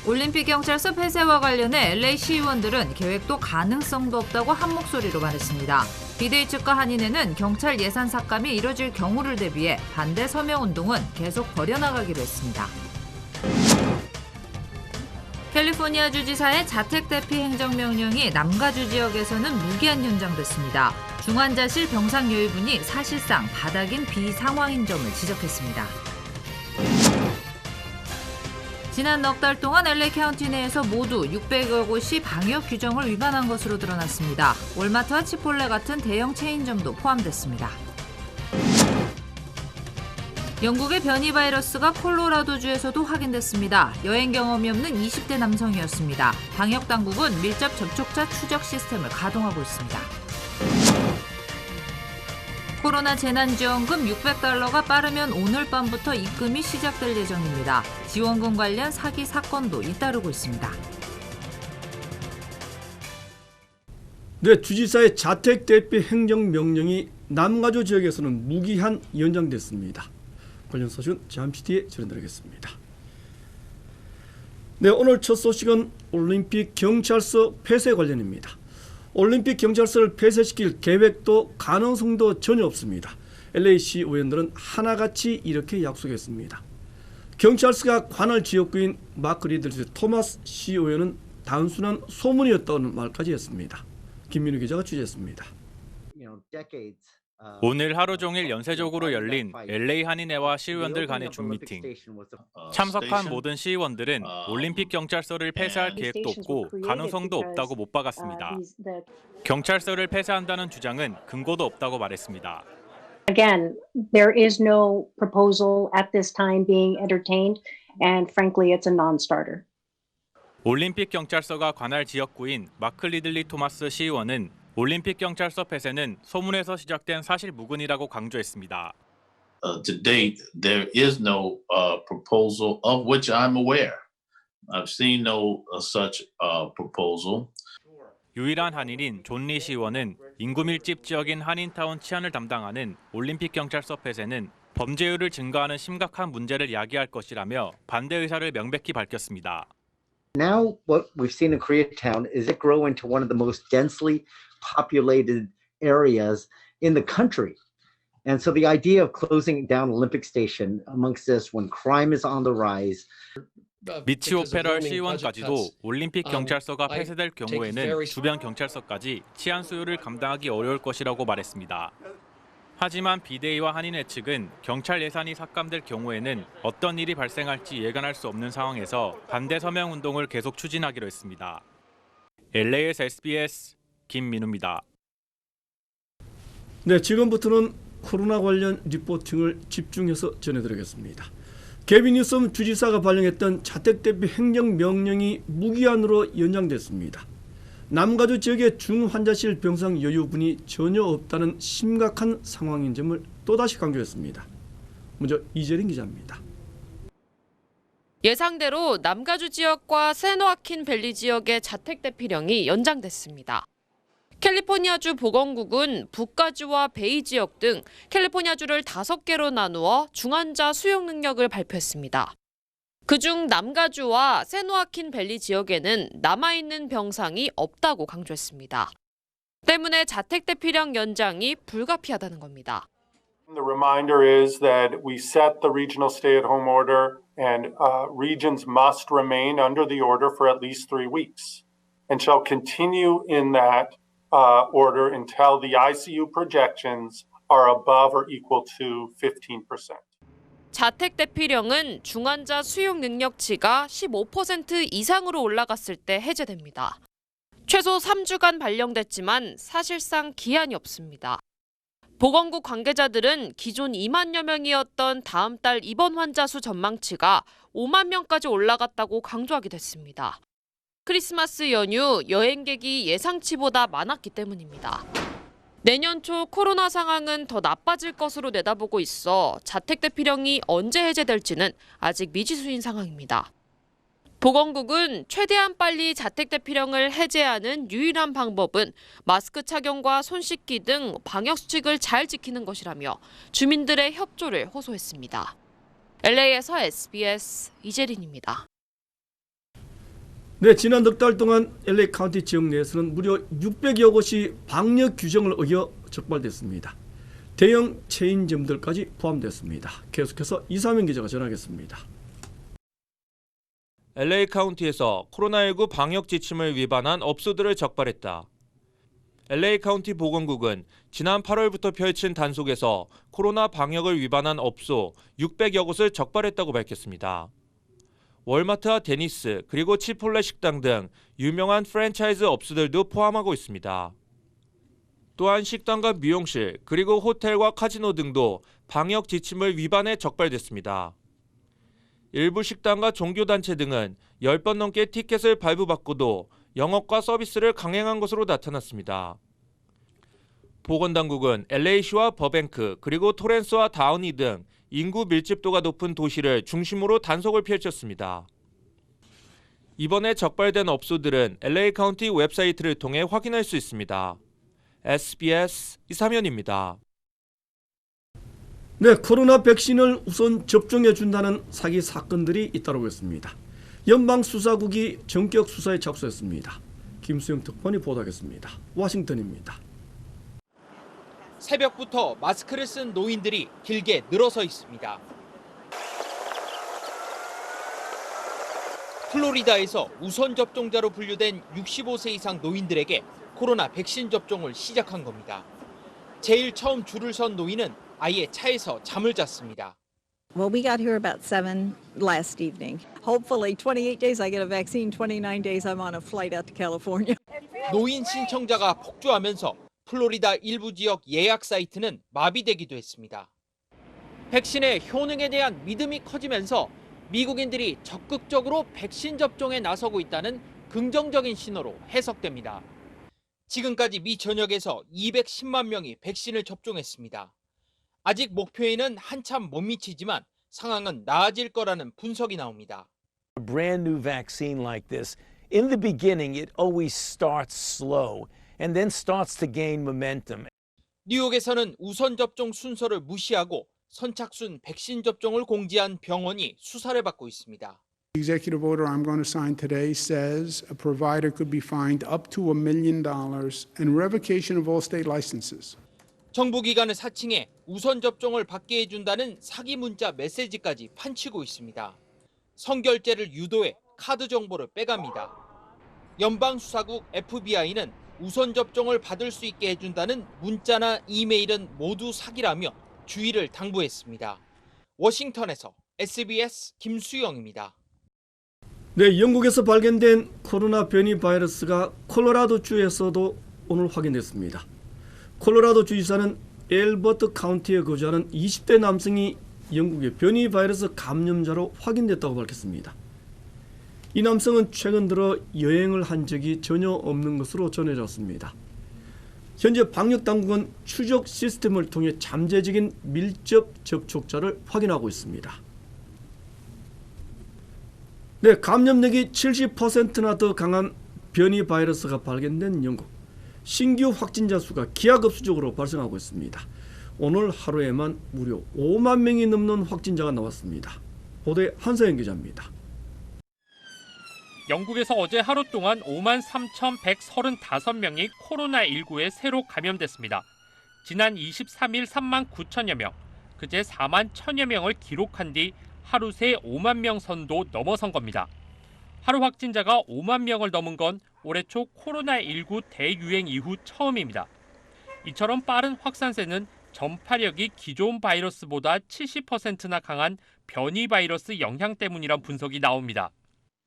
올림픽 경찰서 폐쇄와 관련해 LA 시의원들은 계획도 가능성도 없다고 한 목소리로 말했습니다. 비대위 측과 한인회는 경찰 예산 삭감이 이뤄질 경우를 대비해 반대 서명 운동은 계속 벌여나가기로 했습니다. 캘리포니아 주지사의 자택 대피 행정명령이 남가주 지역에서는 무기한 연장됐습니다. 중환자실 병상 여유분이 사실상 바닥인 비상황인 점을 지적했습니다. 지난 넉 달 동안 LA 카운티 내에서 모두 600여 곳이 방역 규정을 위반한 것으로 드러났습니다. 월마트와 치폴레 같은 대형 체인점도 포함됐습니다. 영국의 변이 바이러스가 콜로라도주에서도 확인됐습니다. 여행 경험이 없는 20대 남성이었습니다. 방역 당국은 밀접 접촉자 추적 시스템을 가동하고 있습니다. 코로나 재난지원금 600달러가 빠르면 오늘 밤부터 입금이 시작될 예정입니다. 지원금 관련 사기 사건도 잇따르고 있습니다. 네, 주지사의 자택 대피 행정명령이 남가주 지역에서는 무기한 연장됐습니다. 관련 소식은 잠시 뒤에 전해드리겠습니다. 네, 오늘 첫 소식은 올림픽 경찰서 폐쇄 관련입니다. 올림픽 경찰서를 폐쇄시킬 계획도 가능성도 전혀 없습니다. LA시 의원들은 하나같이 이렇게 약속했습니다. 경찰서가 관할 지역구인 마크 리들리 토마스 시 의원은 단순한 소문이었다는 말까지 했습니다. 김민우 기자가 취재했습니다. 오늘 하루 종일 연쇄적으로 열린 LA 한인회와 시의원들 간의 줌 미팅. 참석한 모든 시의원들은 올림픽 경찰서를 폐쇄할 계획도 없고 가능성도 없다고 못 박았습니다. 경찰서를 폐쇄한다는 주장은 근거도 없다고 말했습니다. Again, there is no proposal at this time being entertained, and frankly, it's a non-starter. 올림픽 경찰서가 관할 지역구인 마크 리들리 토마스 시의원은 올림픽 경찰서 폐쇄는 소문에서 시작된 사실무근이라고 강조했습니다. To date, there is no proposal of which I'm aware. I've seen no such proposal. 유일한 한인인 존 리 시의원은 인구 밀집 지역인 한인타운 치안을 담당하는 올림픽 경찰서 폐쇄는 범죄율을 증가하는 심각한 문제를 야기할 것이라며 반대 의사를 명백히 밝혔습니다. Now what we've seen in Koreatown is it grow into one of the most densely populated areas in the country. And so the idea of closing down Olympic Station amongst this when crime is on the rise. 미치 오페럴 시의원까지도 올림픽 경찰서가 폐쇄될 경우에는 주변 경찰서까지 치안 수요를 감당하기 어려울 것이라고 말했습니다. 하지만 비대위와 한인회 측은 경찰 예산이 삭감될 경우에는 어떤 일이 발생할지 예견할 수 없는 상황에서 반대 서명 운동을 계속 추진하기로 했습니다. LA에서 SBS 김민우입니다. 네, 지금부터는 코로나 관련 리포팅을 집중해서 전해드리겠습니다. 개빈 뉴섬 주지사가 발령했던 자택 대피 행정명령이 무기한으로 연장됐습니다. 남가주 지역의 중환자실 병상 여유분이 전혀 없다는 심각한 상황인 점을 또다시 강조했습니다. 먼저 이재린 기자입니다. 예상대로 남가주 지역과 세노아킨 밸리 지역의 자택 대피령이 연장됐습니다. 캘리포니아주 보건국은 북가주와 베이 지역 등 캘리포니아주를 5개로 나누어 중환자 수용 능력을 발표했습니다. 그중 남가주와 세노아킨 밸리 지역에는 남아있는 병상이 없다고 강조했습니다. 때문에 자택 대피령 연장이 불가피하다는 겁니다. The reminder is that we set the regional stay-at-home order and regions must remain under the order for at least 3 weeks and shall continue in that order until the ICU projections are above or equal to 15%. 자택 대피령은 중환자 수용 능력치가 15% 이상으로 올라갔을 때 해제됩니다. 최소 3주간 발령됐지만 사실상 기한이 없습니다. 보건국 관계자들은 기존 2만여 명이었던 다음 달 입원 환자 수 전망치가 5만 명까지 올라갔다고 강조하기도 했습니다. 크리스마스 연휴 여행객이 예상치보다 많았기 때문입니다. 내년 초 코로나 상황은 더 나빠질 것으로 내다보고 있어 자택 대피령이 언제 해제될지는 아직 미지수인 상황입니다. 보건국은 최대한 빨리 자택 대피령을 해제하는 유일한 방법은 마스크 착용과 손 씻기 등 방역 수칙을 잘 지키는 것이라며 주민들의 협조를 호소했습니다. LA에서 SBS 이재린입니다. 네, 지난 넉 달 동안 LA 카운티 지역 내에서는 무려 600여 곳이 방역 규정을 어겨 적발됐습니다. 대형 체인점들까지 포함됐습니다. 계속해서 이사명 기자가 전하겠습니다. LA 카운티에서 코로나19 방역 지침을 위반한 업소들을 적발했다. LA 카운티 보건국은 지난 8월부터 펼친 단속에서 코로나 방역을 위반한 업소 600여 곳을 적발했다고 밝혔습니다. 월마트와 데니스 그리고 치폴레 식당 등 유명한 프랜차이즈 업소들도 포함하고 있습니다. 또한 식당과 미용실 그리고 호텔과 카지노 등도 방역 지침을 위반해 적발됐습니다. 일부 식당과 종교단체 등은 10번 넘게 티켓을 발부받고도 영업과 서비스를 강행한 것으로 나타났습니다. 보건당국은 LA시와 버뱅크 그리고 토렌스와 다우니 등 인구 밀집도가 높은 도시를 중심으로 단속을 펼쳤습니다. 이번에 적발된 업소들은 LA 카운티 웹사이트를 통해 확인할 수 있습니다. SBS 이사면입니다. 네, 코로나 백신을 우선 접종해 준다는 사기 사건들이 잇따르고 있습니다. 연방수사국이 전격 수사에 착수했습니다. 김수영 특파원이 보도하겠습니다. 워싱턴입니다. 새벽부터 마스크를 쓴 노인들이 길게 늘어서 있습니다. 플로리다에서 우선 접종자로 분류된 65세 이상 노인들에게 코로나 백신 접종을 시작한 겁니다. 제일 처음 줄을 선 노인은 아예 차에서 잠을 잤습니다. Well, we got here about 7 last evening. Hopefully 28 days I get a vaccine, 29 days I'm on a flight out to California. 노인 신청자가 폭주하면서 플로리다 일부 지역 예약 사이트는 마비되기도 했습니다. 백신의 효능에 대한 믿음이 커지면서 미국인들이 적극적으로 백신 접종에 나서고 있다는 긍정적인 신호로 해석됩니다. 지금까지 미 전역에서 210만 명이 백신을 접종했습니다. 아직 목표에는 한참 못 미치지만 상황은 나아질 거라는 분석이 나옵니다. A brand new vaccine like this, in the beginning it always starts slow and then starts to gain momentum. 뉴욕에서는 우선 접종 순서를 무시하고 선착순 백신 접종을 공지한 병원이 수사를 받고 있습니다. The executive order I'm going to sign today says a provider could be fined up to $1 million and revocation of all state licenses. 정부 기관을 사칭해 우선 접종을 받게 해준다는 사기 문자 메시지까지 판치고 있습니다. 선결제를 유도해 카드 정보를 빼갑니다. 연방수사국 FBI는 우선 접종을 받을 수 있게 해준다는 문자나 이메일은 모두 사기라며 주의를 당부했습니다. 워싱턴에서 SBS 김수영입니다. 네, 영국에서 발견된 코로나 변이 바이러스가 콜로라도 주에서도 오늘 확인됐습니다. 콜로라도 주지사는 엘버트 카운티에 거주하는 20대 남성이 영국의 변이 바이러스 감염자로 확인됐다고 밝혔습니다. 이 남성은 최근 들어 여행을 한 적이 전혀 없는 것으로 전해졌습니다. 현재 방역당국은 추적 시스템을 통해 잠재적인 밀접 접촉자를 확인하고 있습니다. 네, 감염력이 70%나 더 강한 변이 바이러스가 발견된 영국. 신규 확진자 수가 기하급수적으로 발생하고 있습니다. 오늘 하루에만 무려 5만 명이 넘는 확진자가 나왔습니다. 보도에 한서영 기자입니다. 영국에서 어제 하루 동안 5만 3,135명이 코로나19에 새로 감염됐습니다. 지난 23일 3만 9천여 명, 그제 4만 1천여 명을 기록한 뒤 하루 새 5만 명 선도 넘어선 겁니다. 하루 확진자가 5만 명을 넘은 건 올해 초 코로나19 대유행 이후 처음입니다. 이처럼 빠른 확산세는 전파력이 기존 바이러스보다 70%나 강한 변이 바이러스 영향 때문이란 분석이 나옵니다.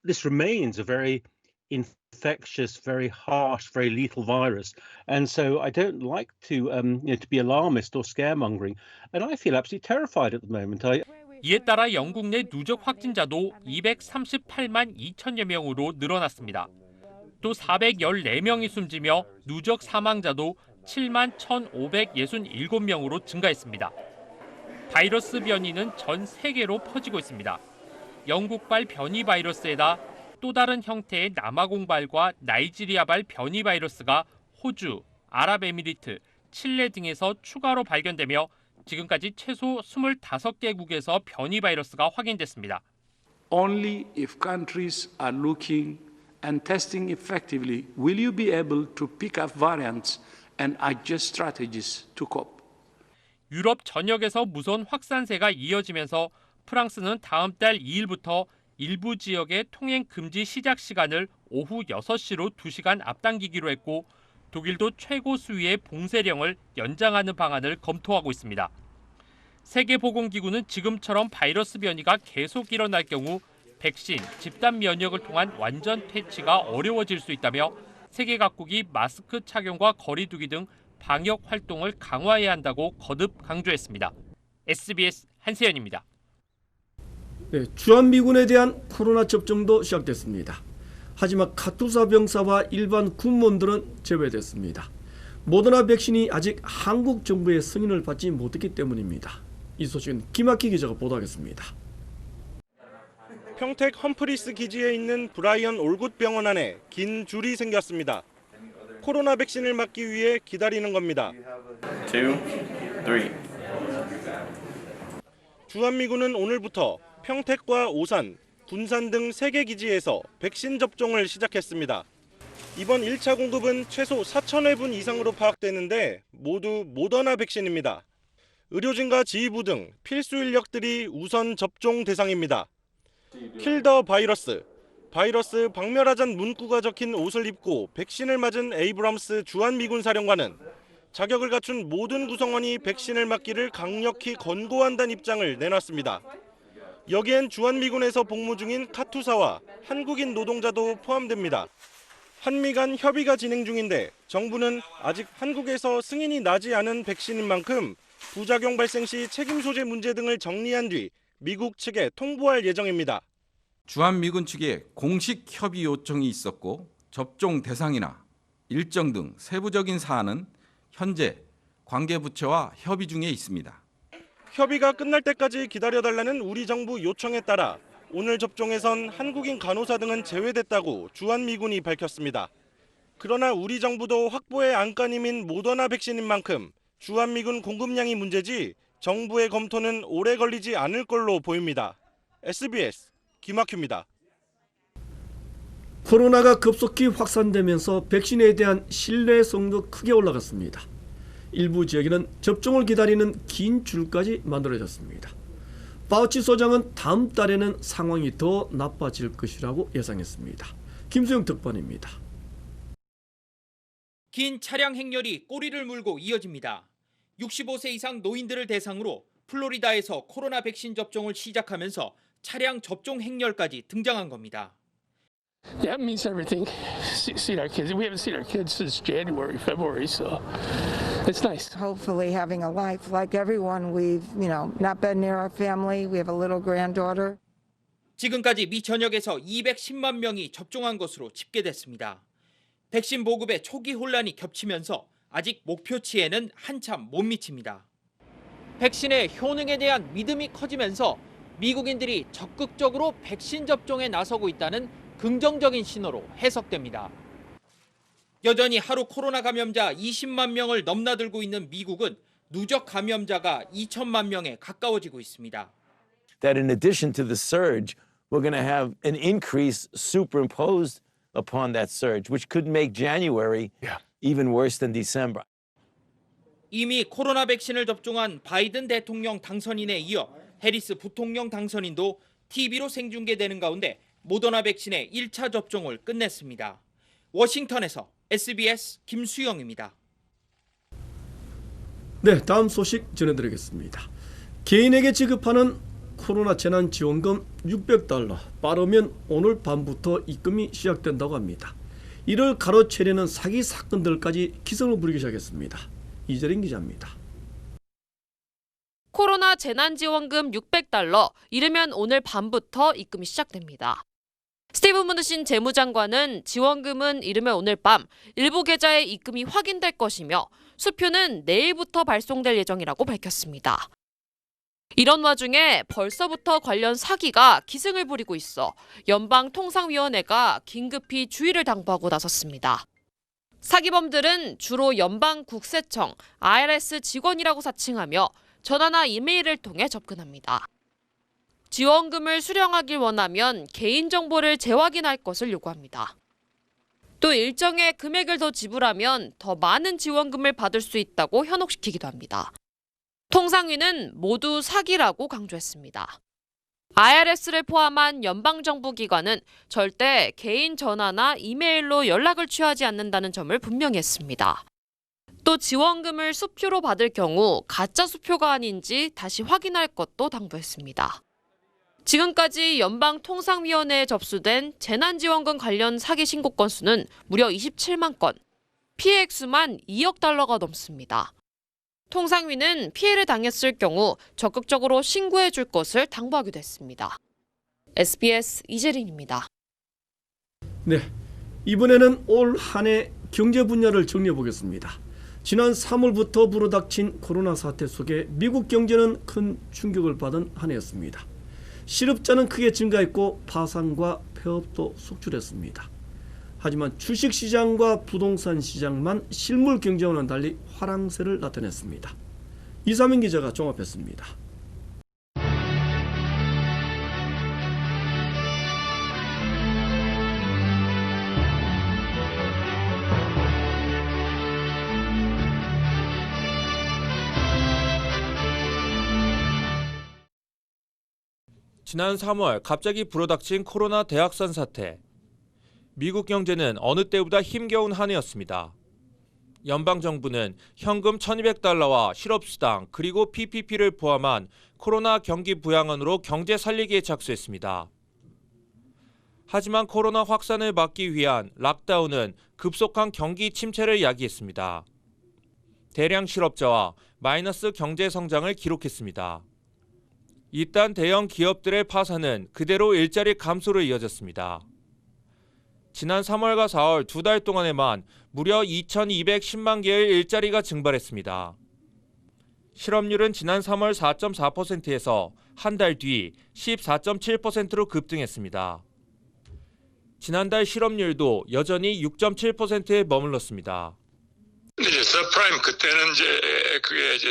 This remains a very infectious, very harsh, very lethal virus, and so I don't like to be alarmist or scaremongering, and I feel absolutely terrified at the moment. 이에 따라 영국 내 누적 확진자도 238만 2천여 명으로 늘어났습니다. 또 414명이 숨지며 누적 사망자도 7만 1,567명으로 증가했습니다. 바이러스 변이는 전 세계로 퍼지고 있습니다. 영국발 변이 바이러스에다 또 다른 형태의 남아공발과 나이지리아발 변이 바이러스가 호주, 아랍에미리트, 칠레 등에서 추가로 발견되며 지금까지 최소 25개국에서 변이 바이러스가 확인됐습니다. Only if countries are looking and testing effectively, will you be able to pick up variants and adjust strategies to cope? 유럽 전역에서 무서운 확산세가 이어지면서 프랑스는 다음 달 2일부터 일부 지역의 통행 금지 시작 시간을 오후 6시로 2시간 앞당기기로 했고 독일도 최고 수위의 봉쇄령을 연장하는 방안을 검토하고 있습니다. 세계보건기구는 지금처럼 바이러스 변이가 계속 일어날 경우 백신, 집단 면역을 통한 완전 퇴치가 어려워질 수 있다며 세계 각국이 마스크 착용과 거리 두기 등 방역 활동을 강화해야 한다고 거듭 강조했습니다. SBS 한세연입니다. 네, 주한미군에 대한 코로나 접종도 시작됐습니다. 하지만 카투사 병사와 일반 군무원들은 제외됐습니다. 모더나 백신이 아직 한국 정부의 승인을 받지 못했기 때문입니다. 이 소식은 김학기 기자가 보도하겠습니다. 평택 험프리스 기지에 있는 브라이언 올굿 병원 안에 긴 줄이 생겼습니다. 코로나 백신을 맞기 위해 기다리는 겁니다. 2, 3. 주한미군은 오늘부터 평택과 오산, 군산 등 3개 기지에서 백신 접종을 시작했습니다. 이번 1차 공급은 최소 4,000회분 이상으로 파악되는데 모두 모더나 백신입니다. 의료진과 지휘부 등 필수 인력들이 우선 접종 대상입니다. 킬 더 바이러스, 바이러스 박멸하잔 문구가 적힌 옷을 입고 백신을 맞은 에이브럼스 주한미군 사령관은 자격을 갖춘 모든 구성원이 백신을 맞기를 강력히 권고한다는 입장을 내놨습니다. 여기엔 주한미군에서 복무 중인 카투사와 한국인 노동자도 포함됩니다. 한미 간 협의가 진행 중인데 정부는 아직 한국에서 승인이 나지 않은 백신인 만큼 부작용 발생 시 책임 소재 문제 등을 정리한 뒤 미국 측에 통보할 예정입니다. 주한미군 측에 공식 협의 요청이 있었고 접종 대상이나 일정 등 세부적인 사안은 현재 관계부처와 협의 중에 있습니다. 협의가 끝날 때까지 기다려달라는 우리 정부 요청에 따라 오늘 접종에선 한국인 간호사 등은 제외됐다고 주한미군이 밝혔습니다. 그러나 우리 정부도 확보의 안간힘인 모더나 백신인 만큼 주한미군 공급량이 문제지 정부의 검토는 오래 걸리지 않을 걸로 보입니다. SBS 김학규입니다. 코로나가 급속히 확산되면서 백신에 대한 신뢰성도 크게 올라갔습니다. 일부 지역에는 접종을 기다리는 긴 줄까지 만들어졌습니다. 파우치 소장은 다음 달에는 상황이 더 나빠질 것이라고 예상했습니다. 김수영 특파원입니다. 긴 차량 행렬이 꼬리를 물고 이어집니다. 65세 이상 노인들을 대상으로 플로리다에서 코로나 백신 접종을 시작하면서 차량 접종 행렬까지 등장한 겁니다. Yeah, it means everything. See our kids. We haven't seen our kids since January, February, so it's nice. Hopefully having a life like everyone. We've, not been near our family. We have a little granddaughter. 지금까지 미 전역에서 210만 명이 접종한 것으로 집계됐습니다. 백신 보급에 초기 혼란이 겹치면서 아직 목표치에는 한참 못 미칩니다. 백신의 효능에 대한 믿음이 커지면서 미국인들이 적극적으로 백신 접종에 나서고 있다는 긍정적인 신호로 해석됩니다. 여전히 하루 코로나 감염자 20만 명을 넘나들고 있는 미국은 누적 감염자가 2천만 명에 가까워지고 있습니다. That in addition to the surge, we're going to have an increase superimposed upon that surge, which could make January even worse than December. 이미 코로나 백신을 접종한 바이든 대통령 당선인에 이어 해리스 부통령 당선인도 TV로 생중계되는 가운데 모더나 백신의 1차 접종을 끝냈습니다. 워싱턴에서 SBS 김수영입니다. 네, 다음 소식 전해드리겠습니다. 개인에게 지급하는 코로나 재난지원금 $600, 빠르면 오늘 밤부터 입금이 시작된다고 합니다. 이를 가로채려는 사기 사건들까지 기승을 부리기 시작했습니다. 이재린 기자입니다. 코로나 재난지원금 $600, 이르면 오늘 밤부터 입금이 시작됩니다. 스티븐 문누신 재무장관은 지원금은 이르면 오늘 밤 일부 계좌에 입금이 확인될 것이며 수표는 내일부터 발송될 예정이라고 밝혔습니다. 이런 와중에 벌써부터 관련 사기가 기승을 부리고 있어 연방통상위원회가 긴급히 주의를 당부하고 나섰습니다. 사기범들은 주로 연방국세청, IRS 직원이라고 사칭하며 전화나 이메일을 통해 접근합니다. 지원금을 수령하길 원하면 개인정보를 재확인할 것을 요구합니다. 또 일정의 금액을 더 지불하면 더 많은 지원금을 받을 수 있다고 현혹시키기도 합니다. 통상위는 모두 사기라고 강조했습니다. IRS를 포함한 연방정부 기관은 절대 개인 전화나 이메일로 연락을 취하지 않는다는 점을 분명히 했습니다. 또 지원금을 수표로 받을 경우 가짜 수표가 아닌지 다시 확인할 것도 당부했습니다. 지금까지 연방통상위원회에 접수된 재난지원금 관련 사기 신고 건수는 무려 27만 건, 피해 액수만 2억 달러가 넘습니다. 통상위는 피해를 당했을 경우 적극적으로 신고해 줄 것을 당부하기도 했습니다. SBS 이재린입니다. 네, 이번에는 올 한 해 경제 분야를 정리해 보겠습니다. 지난 3월부터 불어닥친 코로나 사태 속에 미국 경제는 큰 충격을 받은 한 해였습니다. 실업자는 크게 증가했고 파산과 폐업도 속출했습니다. 하지만 주식시장과 부동산 시장만 실물 경제와는 달리 화랑세를 나타냈습니다. 이사민 기자가 종합했습니다. 지난 3월 갑자기 불어닥친 코로나 대확산 사태. 미국 경제는 어느 때보다 힘겨운 한 해였습니다. 연방정부는 현금 1,200달러와 실업수당 그리고 PPP를 포함한 코로나 경기 부양안으로 경제 살리기에 착수했습니다. 하지만 코로나 확산을 막기 위한 락다운은 급속한 경기 침체를 야기했습니다. 대량 실업자와 마이너스 경제 성장을 기록했습니다. 이딴 대형 기업들의 파산은 그대로 일자리 감소로 이어졌습니다. 지난 3월과 4월 2달 동안에만 무려 2,210만 개의 일자리가 증발했습니다. 실업률은 지난 3월 4.4%에서 한 달 뒤 14.7%로 급등했습니다. 지난달 실업률도 여전히 6.7%에 머물렀습니다. 이제 서프라임 그때는 이제 그게 이제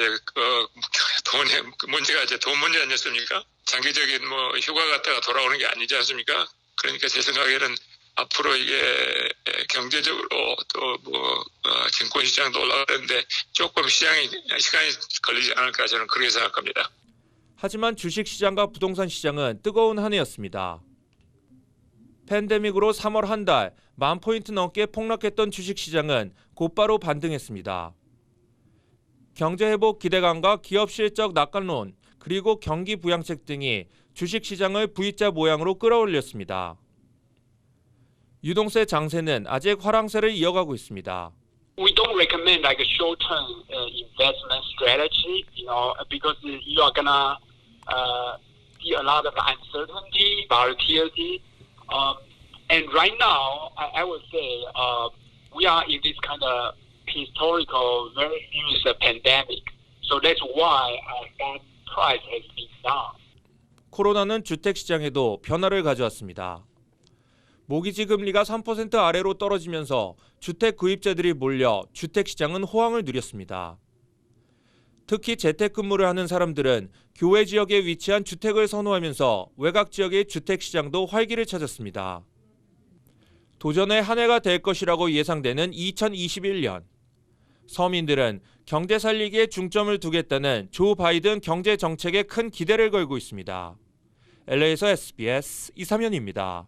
돈의 문제가 이제 돈 문제 아니었습니까? 장기적인 뭐 휴가 갔다가 돌아오는 게 아니지 않습니까? 그러니까 제 생각에는 앞으로 이게 경제적으로 또 뭐 증권 시장도 올라가는데 조금 시간이 걸리지 않을까 저는 그렇게 생각합니다. 하지만 주식 시장과 부동산 시장은 뜨거운 한 해였습니다. 팬데믹으로 3월 한 달 10,000포인트 넘게 폭락했던 주식 시장은 곧바로 반등했습니다. 경제 회복 기대감과 기업 실적 낙관론 그리고 경기 부양책 등이 주식 시장을 V자 모양으로 끌어올렸습니다. 유동세 장세는 아직 화랑세를 이어가고 있습니다. We don't recommend like a short-term investment strategy, because you are gonna see a lot of uncertainty, volatility, and right now I would say we are in this kind of historical, very serious pandemic. So that's why that price has been down. 코로나는 주택 시장에도 변화를 가져왔습니다. 모기지 금리가 3% 아래로 떨어지면서 주택 구입자들이 몰려 주택 시장은 호황을 누렸습니다. 특히 재택근무를 하는 사람들은 교외 지역에 위치한 주택을 선호하면서 외곽 지역의 주택 시장도 활기를 찾았습니다. 도전의 한 해가 될 것이라고 예상되는 2021년. 서민들은 경제 살리기에 중점을 두겠다는 조 바이든 경제 정책에 큰 기대를 걸고 있습니다. LA에서 SBS 이삼현입니다.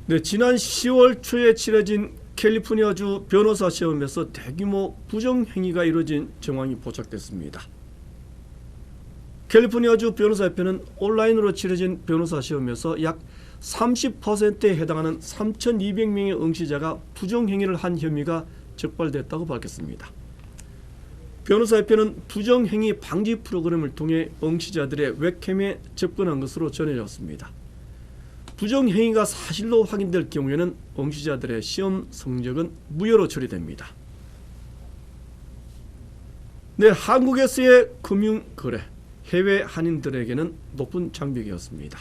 네, 지난 10월 초에 치러진 캘리포니아주 변호사 시험에서 대규모 부정행위가 이루어진 정황이 포착됐습니다. 캘리포니아주 변호사협회는 온라인으로 치러진 변호사 시험에서 약 30%에 해당하는 3,200명의 응시자가 부정행위를 한 혐의가 적발됐다고 밝혔습니다. 변호사협회는 부정행위 방지 프로그램을 통해 응시자들의 웹캠에 접근한 것으로 전해졌습니다. 부정행위가 사실로 확인될 경우에는 응시자들의 시험 성적은 무효로 처리됩니다. 네, 한국에서의 금융거래, 해외 한인들에게는 높은 장벽이었습니다.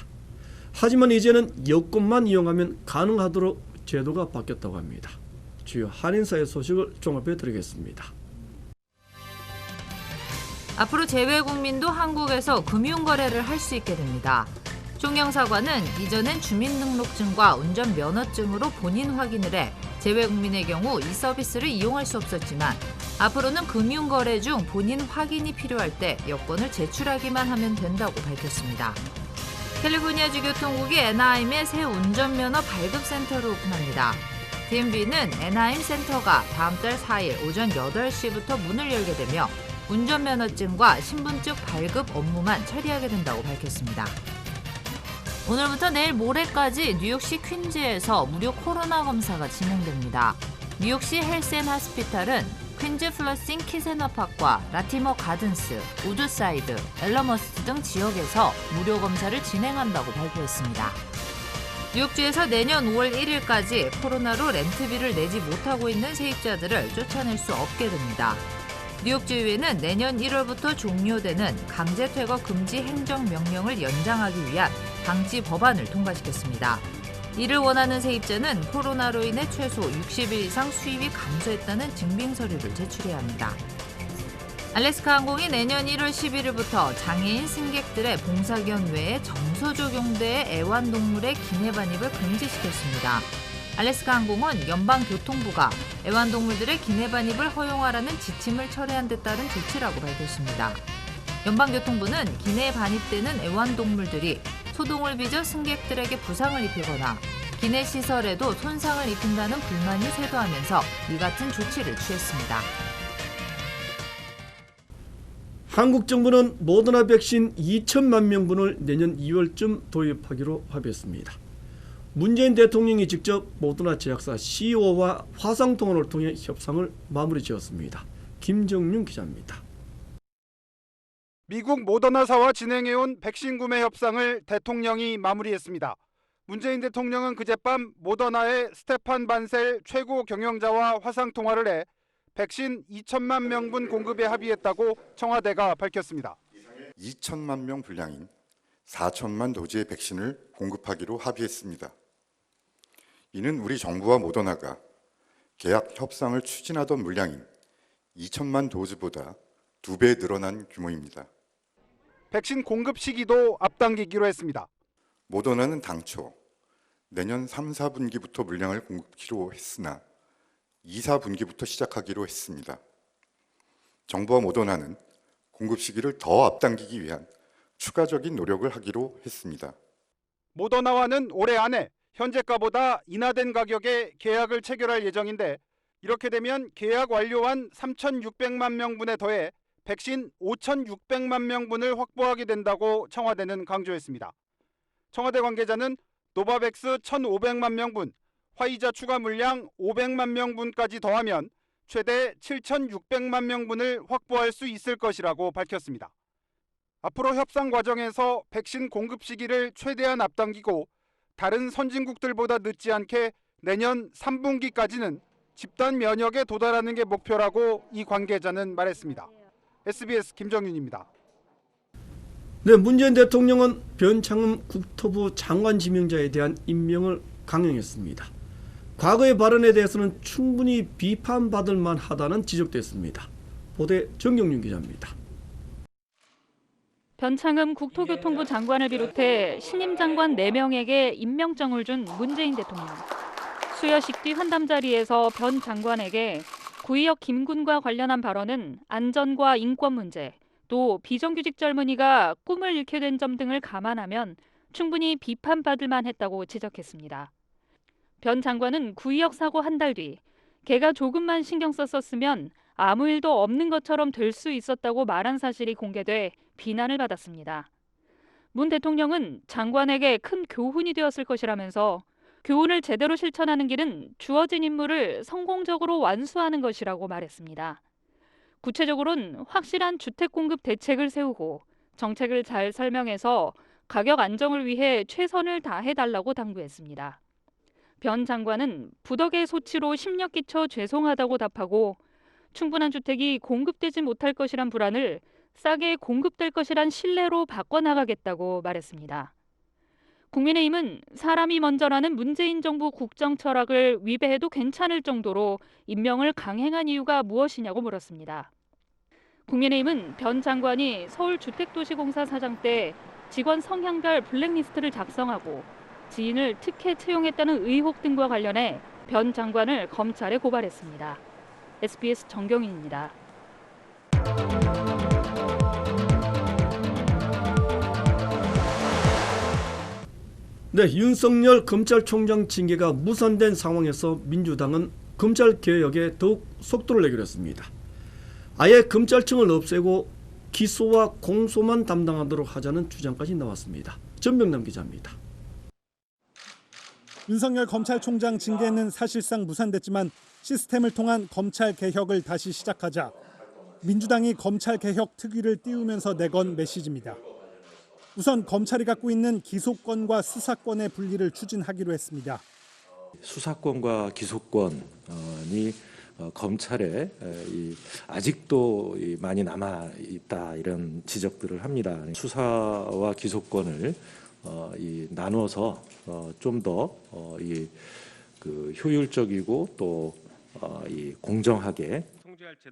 하지만 이제는 여권만 이용하면 가능하도록 제도가 바뀌었다고 합니다. 주요 한인사회 소식을 종합해 드리겠습니다. 앞으로 재외국민도 한국에서 금융거래를 할 수 있게 됩니다. 총영 사관은 이전엔 주민등록증과 운전면허증으로 본인 확인을 해 재외국민의 경우 이 서비스를 이용할 수 없었지만 앞으로는 금융거래 중 본인 확인이 필요할 때 여권을 제출하기만 하면 된다고 밝혔습니다. 캘리포니아주 교통국이 애나하임에 새 운전면허 발급센터를 오픈합니다. DMV는 애나하임 센터가 다음 달 4일 오전 8시부터 문을 열게 되며 운전면허증과 신분증 발급 업무만 처리하게 된다고 밝혔습니다. 오늘부터 내일 모레까지 뉴욕시 퀸즈에서 무료 코로나 검사가 진행됩니다. 뉴욕시 헬스앤하스피탈은 퀸즈 플러싱 키세너팍과 라티머 가든스, 우드사이드, 엘러머스트 등 지역에서 무료 검사를 진행한다고 발표했습니다. 뉴욕주에서 내년 5월 1일까지 코로나로 렌트비를 내지 못하고 있는 세입자들을 쫓아낼 수 없게 됩니다. 뉴욕주의회는 내년 1월부터 종료되는 강제 퇴거 금지 행정명령을 연장하기 위한 방지 법안을 통과시켰습니다. 이를 원하는 세입자는 코로나로 인해 최소 60일 이상 수입이 감소했다는 증빙 서류를 제출해야 합니다. 알래스카 항공이 내년 1월 11일부터 장애인 승객들의 봉사견 외에 정서 적용대의 애완동물의 기내 반입을 금지시켰습니다. 알래스카 항공은 연방교통부가 애완동물들의 기내 반입을 허용하라는 지침을 철회한 데 따른 조치라고 밝혔습니다. 연방교통부는 기내에 반입되는 애완동물들이 소동을 빚어 승객들에게 부상을 입히거나 기내 시설에도 손상을 입힌다는 불만이 쇄도하면서 이 같은 조치를 취했습니다. 한국 정부는 모더나 백신 2천만 명분을 내년 2월쯤 도입하기로 합의했습니다. 문재인 대통령이 직접 모더나 제약사 CEO와 화상통화를 통해 협상을 마무리 지었습니다. 김정윤 기자입니다. 미국 모더나사와 진행해온 백신 구매 협상을 대통령이 마무리했습니다. 문재인 대통령은 그젯밤 모더나의 스테판 반셀 최고 경영자와 화상통화를 해 백신 2천만 명분 공급에 합의했다고 청와대가 밝혔습니다. 2천만 명 분량인 4천만 도즈의 백신을 공급하기로 합의했습니다. 이는 우리 정부와 모더나가 계약 협상을 추진하던 물량인 2천만 도즈보다 2배 늘어난 규모입니다. 백신 공급 시기도 앞당기기로 했습니다. 모더나는 당초 내년 3, 4분기부터 물량을 공급하기로 했으나 2, 4분기부터 시작하기로 했습니다. 정부와 모더나는 공급 시기를 더 앞당기기 위한 추가적인 노력을 하기로 했습니다. 모더나와는 올해 안에 현재가보다 인하된 가격에 계약을 체결할 예정인데 이렇게 되면 계약 완료한 3,600만 명분에 더해 백신 5,600만 명분을 확보하게 된다고 청와대는 강조했습니다. 청와대 관계자는 노바백스 1,500만 명분, 화이자 추가 물량 500만 명분까지 더하면 최대 7,600만 명분을 확보할 수 있을 것이라고 밝혔습니다. 앞으로 협상 과정에서 백신 공급 시기를 최대한 앞당기고 다른 선진국들보다 늦지 않게 내년 3분기까지는 집단 면역에 도달하는 게 목표라고 이 관계자는 말했습니다. SBS 김정윤입니다. 네, 문재인 대통령은 변창흠 국토부 장관 지명자에 대한 임명을 강행했습니다. 과거의 발언에 대해서는 충분히 비판받을 만하다는 지적됐습니다. 보도에 정경윤 기자입니다. 변창흠 국토교통부 장관을 비롯해 신임 장관 4명에게 임명장을 준 문재인 대통령. 수여식 뒤 환담 자리에서 변 장관에게 구의역 김군과 관련한 발언은 안전과 인권 문제, 또 비정규직 젊은이가 꿈을 잃게 된 점 등을 감안하면 충분히 비판받을 만했다고 지적했습니다. 변 장관은 구의역 사고 한 달 뒤 걔가 조금만 신경 썼었으면 아무 일도 없는 것처럼 될 수 있었다고 말한 사실이 공개돼 비난을 받았습니다. 문 대통령은 장관에게 큰 교훈이 되었을 것이라면서 교훈을 제대로 실천하는 길은 주어진 임무를 성공적으로 완수하는 것이라고 말했습니다. 구체적으로는 확실한 주택 공급 대책을 세우고 정책을 잘 설명해서 가격 안정을 위해 최선을 다해달라고 당부했습니다. 변 장관은 부덕의 소치로 심력 끼쳐 죄송하다고 답하고 충분한 주택이 공급되지 못할 것이란 불안을 싸게 공급될 것이란 신뢰로 바꿔나가겠다고 말했습니다. 국민의힘은 사람이 먼저라는 문재인 정부 국정 철학을 위배해도 괜찮을 정도로 임명을 강행한 이유가 무엇이냐고 물었습니다. 국민의힘은 변 장관이 서울주택도시공사 사장 때 직원 성향별 블랙리스트를 작성하고 지인을 특혜 채용했다는 의혹 등과 관련해 변 장관을 검찰에 고발했습니다. SBS 정경인입니다. 네, 윤석열 검찰총장 징계가 무산된 상황에서 민주당은 검찰개혁에 더욱 속도를 내기로 했습니다. 아예 검찰청을 없애고 기소와 공소만 담당하도록 하자는 주장까지 나왔습니다. 전병남 기자입니다. 윤석열 검찰총장 징계는 사실상 무산됐지만 시스템을 통한 검찰 개혁을 다시 시작하자 민주당이 검찰 개혁 특위를 띄우면서 내건 메시지입니다. 우선 검찰이 갖고 있는 기소권과 수사권의 분리를 추진하기로 했습니다. 수사권과 기소권이 검찰에 아직도 많이 남아 있다 이런 지적들을 합니다. 수사와 기소권을 나눠서 좀 더 효율적이고 또 공정하게.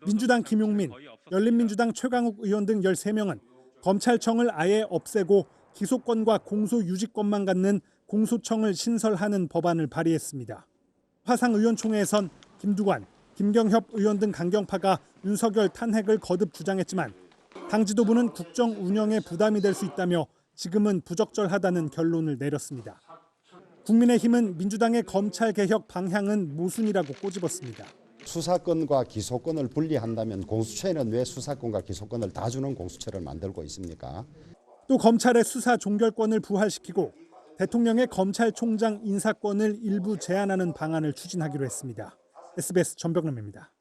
민주당 김용민, 열린민주당 최강욱 의원 등 13명은 검찰청을 아예 없애고 기소권과 공소유지권만 갖는 공소청을 신설하는 법안을 발의했습니다. 화상의원총회에선 김두관, 김경협 의원 등 강경파가 윤석열 탄핵을 거듭 주장했지만 당 지도부는 국정 운영에 부담이 될 수 있다며 지금은 부적절하다는 결론을 내렸습니다. 국민의힘은 민주당의 검찰개혁 방향은 모순이라고 꼬집었습니다. 수사권과 기소권을 분리한다면 공수처에는 왜 수사권과 기소권을 다 주는 공수처를 만들고 있습니까? 또 검찰의 수사 종결권을 부활시키고 대통령의 검찰총장 인사권을 일부 제한하는 방안을 추진하기로 했습니다. SBS 전병남입니다.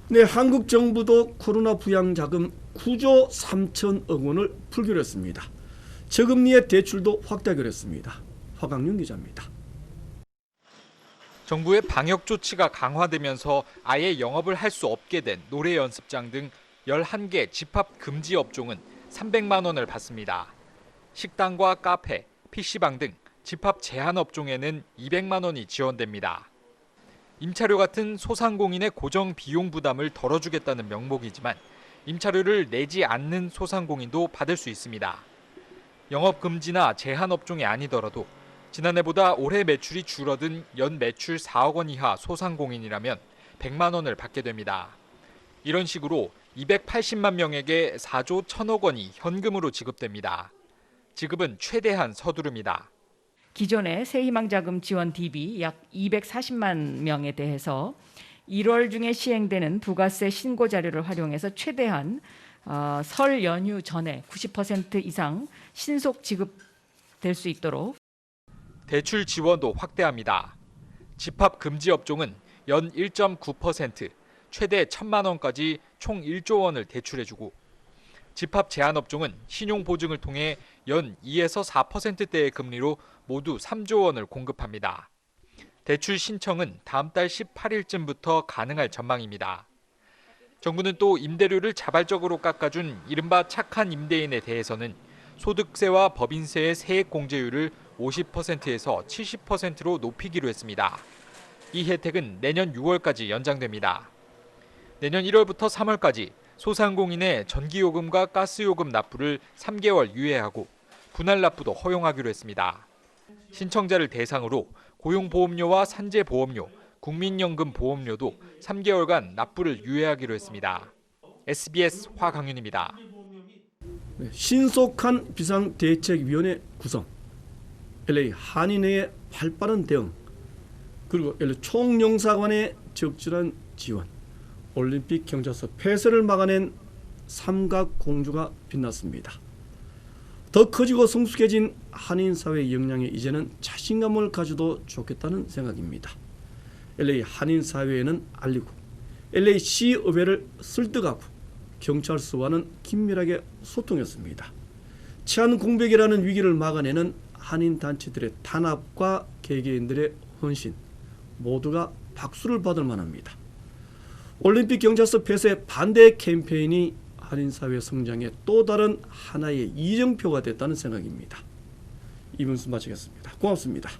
네, 한국 정부도 코로나 부양자금 9조 3천억 원을 풀기로 했습니다. 저금리의 대출도 확대하기로 했습니다. 화강윤 기자입니다. 정부의 방역 조치가 강화되면서 아예 영업을 할 수 없게 된 노래 연습장 등 11개 집합 금지 업종은 300만 원을 받습니다. 식당과 카페, PC방 등 집합 제한 업종에는 200만 원이 지원됩니다. 임차료 같은 소상공인의 고정 비용 부담을 덜어주겠다는 명목이지만 임차료를 내지 않는 소상공인도 받을 수 있습니다. 영업 금지나 제한 업종이 아니더라도 지난해보다 올해 매출이 줄어든 연 매출 4억 원 이하 소상공인이라면 100만 원을 받게 됩니다. 이런 식으로 280만 명에게 4조 1천억 원이 현금으로 지급됩니다. 지급은 최대한 서두릅니다. 기존의 새희망자금 지원 DB 약 240만 명에 대해서 1월 중에 시행되는 부가세 신고 자료를 활용해서 최대한 설 연휴 전에 90% 이상 신속 지급될 수 있도록 대출 지원도 확대합니다. 집합 금지 업종은 연 1.9%, 최대 1,000만 원까지 총 1조 원을 대출해주고 집합 제한 업종은 신용 보증을 통해 연 2에서 4%대의 금리로 모두 3조 원을 공급합니다. 대출 신청은 다음 달 18일쯤부터 가능할 전망입니다. 정부는 또 임대료를 자발적으로 깎아준 이른바 착한 임대인에 대해서는 소득세와 법인세의 세액 공제율을 50%에서 70%로 높이기로 했습니다. 이 혜택은 내년 6월까지 연장됩니다. 내년 1월부터 3월까지 소상공인의 전기요금과 가스요금 납부를 3개월 유예하고 분할 납부도 허용하기로 했습니다. 신청자를 대상으로 고용보험료와 산재보험료, 국민연금 보험료도 3개월간 납부를 유예하기로 했습니다. SBS 화강윤입니다. 네, 신속한 비상대책위원회 구성, LA 한인회의 발빠른 대응, 그리고 LA 총영사관의 적절한 지원, 올림픽 경찰서 폐쇄를 막아낸 삼각공주가 빛났습니다. 더 커지고 성숙해진 한인사회의 역량에 이제는 자신감을 가져도 좋겠다는 생각입니다. LA 한인사회에는 알리고 LA시의회를 설득하고 경찰서와는 긴밀하게 소통했습니다. 치안 공백이라는 위기를 막아내는 한인단체들의 단합과 개개인들의 헌신, 모두가 박수를 받을 만합니다. 올림픽 경찰서 폐쇄 반대 캠페인이 한인사회 성장의 또 다른 하나의 이정표가 됐다는 생각입니다. 이분수 마치겠습니다. 고맙습니다.